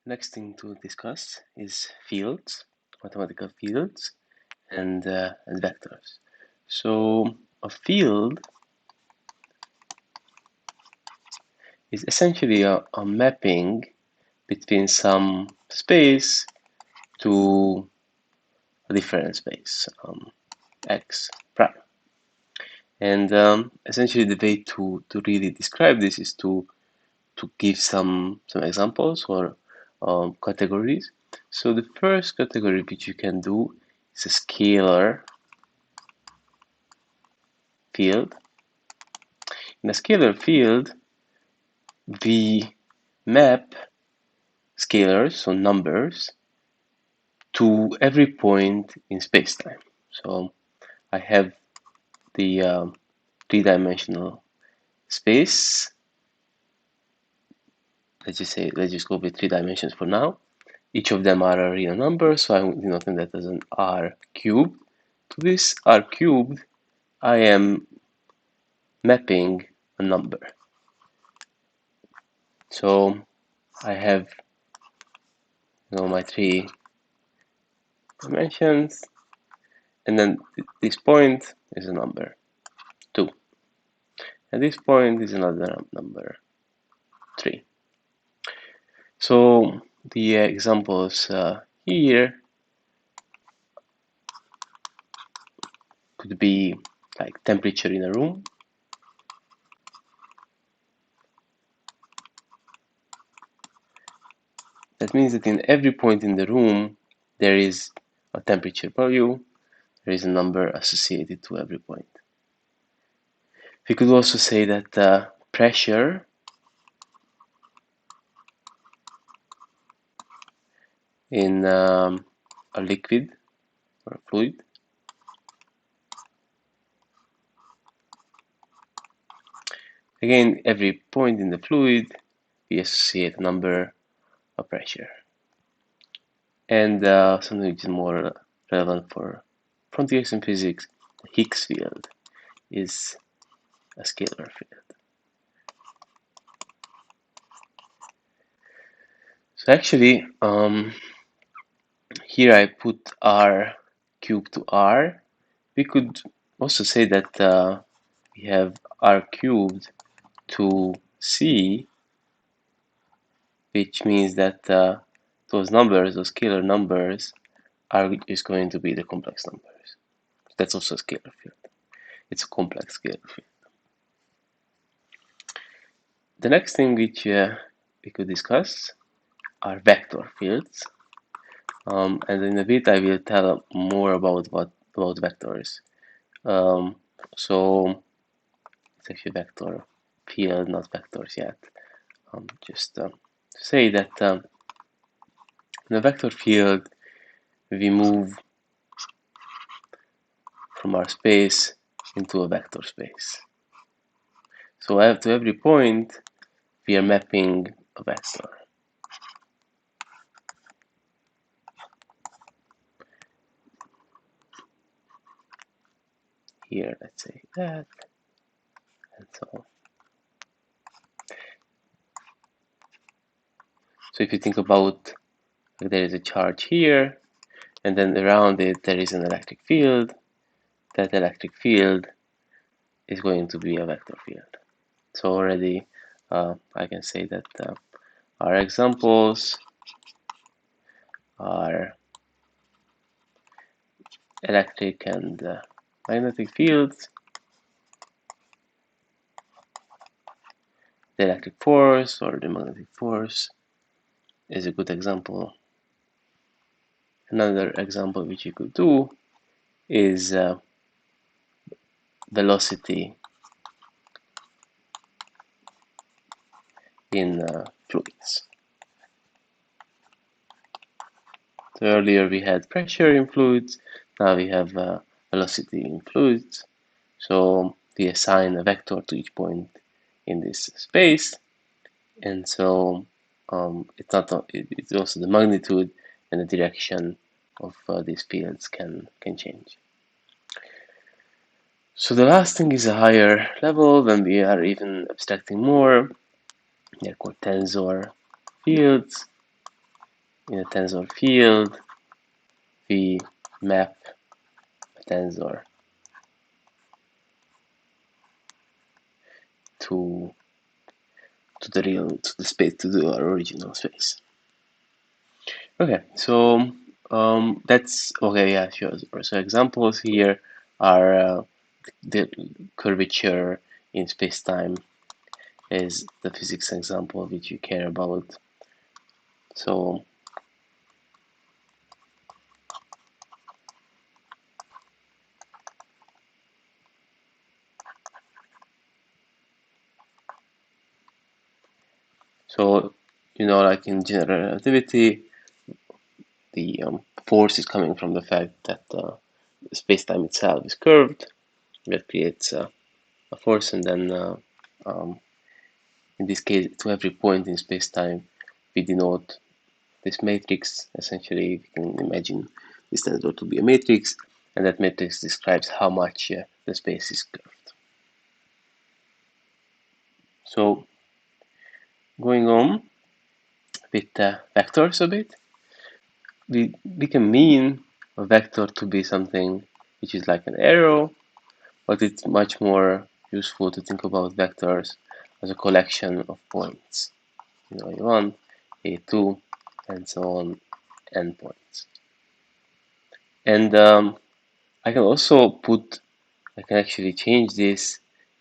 Next thing to discuss is fields, mathematical fields, and vectors. So a field is essentially a mapping between some space to a different space, x prime. And essentially the way to really describe this is to give some examples or categories. So the first category which you can do is a scalar field. In a scalar field, we map scalars, so numbers, to every point in space-time. So I have the three-dimensional space. Let's just go with 3 dimensions for now. Each of them are a real number, so I'm denoting that as an r cubed. To this r cubed, I am mapping a number. So I have my 3 dimensions, and then this point is a number 2, and this point is another number 3. So the examples here could be like temperature in a room, that means that in every point in the room there is a temperature value, there is a number associated to every point. We could also say that pressure in a liquid or a fluid again, every point in the fluid we associate a number of pressure. And something which is more relevant for frontiers in physics, the Higgs field is a scalar field. So actually, here I put r cubed to r. We could also say that we have r cubed to c, which means that those numbers, those scalar numbers, is going to be the complex numbers. That's also a scalar field. It's a complex scalar field. The next thing which we could discuss are vector fields, and in a bit I will tell more about vectors. So it's actually vector field, not vectors yet. Just to say that in a vector field we move from our space into a vector space. So to every point we are mapping a vector. Here, let's say that, and so on. So if you think about, there is a charge here, and then around it there is an electric field. That electric field is going to be a vector field. So already I can say that our examples are electric and magnetic fields. The electric force or the magnetic force is a good example. Another example which you could do is velocity in fluids. So earlier we had pressure in fluids, now we have velocity in fluids. So we assign a vector to each point in this space, and so it's also the magnitude and the direction of these fields can change. So the last thing is a higher level when we are even abstracting more. They're called tensor fields. in a tensor field, we map a tensor to the space, to the original space. Okay, so that's okay. Yeah, sure. So examples here are the curvature in space-time is the physics example which you care about. So like in general relativity, the force is coming from the fact that space-time itself is curved. That creates a force, and then um, in this case, to every point in space-time, we denote this matrix. Essentially, we can imagine this tensor to be a matrix, and that matrix describes how much the space is curved. So going on with vectors a bit, we can mean a vector to be something which is like an arrow, but it's much more useful to think about vectors as a collection of points. A1, A2, and so on, endpoints. And I can actually change this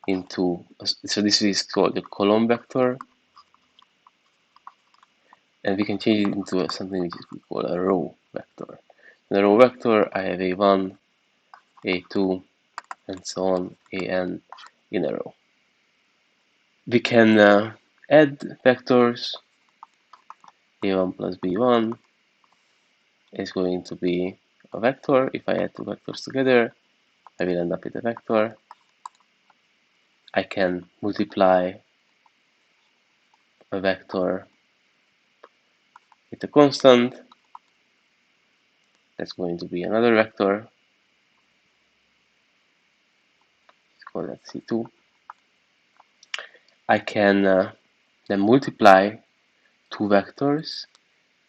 into, so this is called a column vector, and we can change it into something which is called a row vector. In a row vector, I have A1, A2, and so on, AN in a row. We can add vectors. A1 plus B1 is going to be a vector. If I add two vectors together, I will end up with a vector. I can multiply a vector with a constant. That's going to be another vector. Let's call that C2. I can then multiply two vectors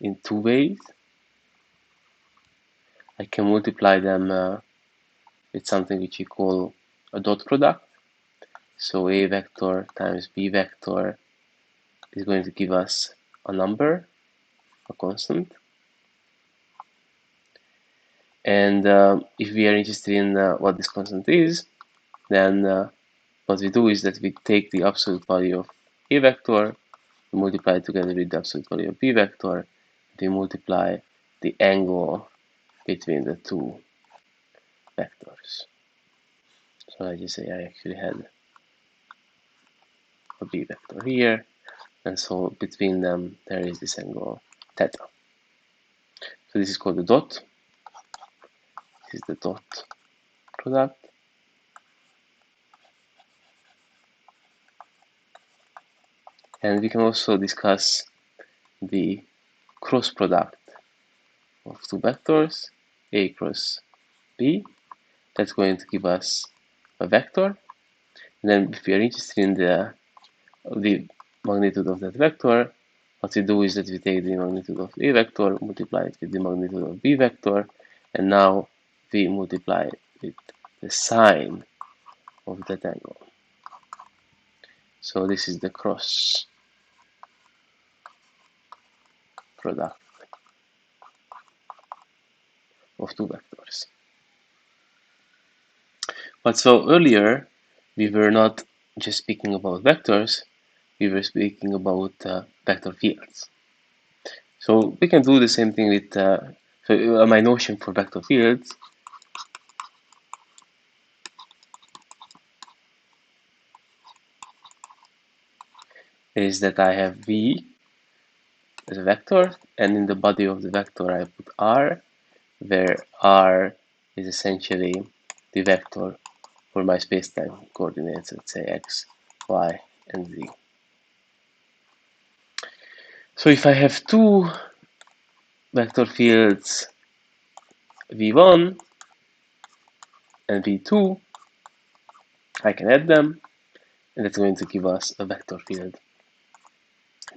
in two ways. I can multiply them with something which we call a dot product. So A vector times B vector is going to give us a number, a constant. And if we are interested in what this constant is, then what we do is that we take the absolute value of A vector, we multiply it together with the absolute value of B vector, we multiply the angle between the two vectors. So I just say I actually had a B vector here, and so between them there is this angle theta. So this is called the dot. This is the dot product. And we can also discuss the cross product of two vectors, A cross B. That's going to give us a vector. And then if we are interested in the magnitude of that vector, what we do is that we take the magnitude of A vector, multiply it with the magnitude of B vector, and now we multiply it with the sine of that angle. So this is the cross product of two vectors. But so earlier, we were not just speaking about vectors, we were speaking about vector fields. So we can do the same thing with, my notion for vector fields is that I have V as a vector, and in the body of the vector I put R, where R is essentially the vector for my spacetime coordinates, let's say X, Y, and Z. So if I have two vector fields V1 and V2, I can add them, and that's going to give us a vector field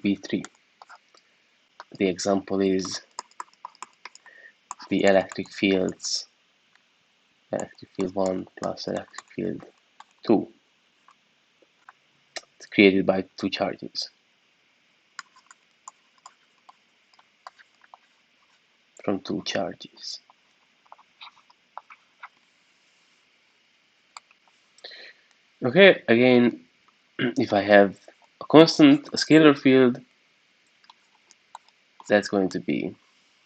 V3. The example is the electric fields, electric field 1 plus electric field 2. It's created by two charges from two charges. Okay, again, if I have a constant, a scalar field, that's going to be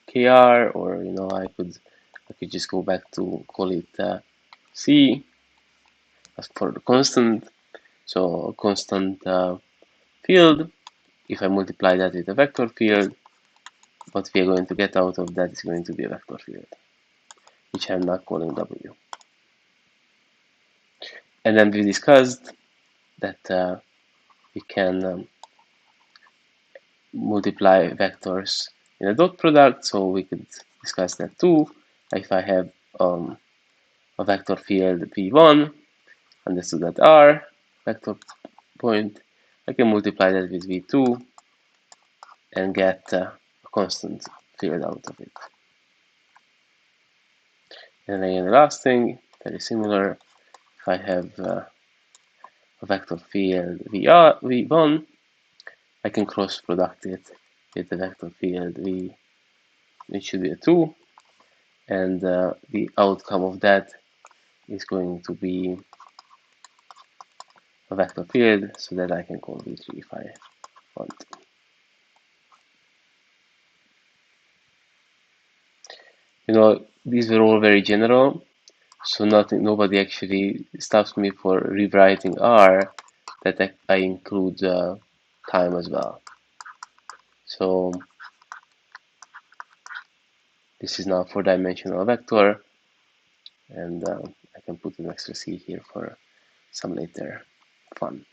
kr, or I could just go back to call it c as for the constant. So a constant field, if I multiply that with a vector field, what we are going to get out of that is going to be a vector field, which I'm not calling w. And then we discussed that we can multiply vectors in a dot product, so we could discuss that too. If I have a vector field v1 understood at r vector point, I can multiply that with v2 and get a constant field out of it. And again, the last thing, very similar, if I have a vector field v1, I can cross product it with the vector field v, which should be a 2, and the outcome of that is going to be a vector field, so that I can call v3 if I want. These were all very general, so nobody actually stops me for rewriting R that I include time as well. So this is now a 4-dimensional vector, and I can put an extra C here for some later fun.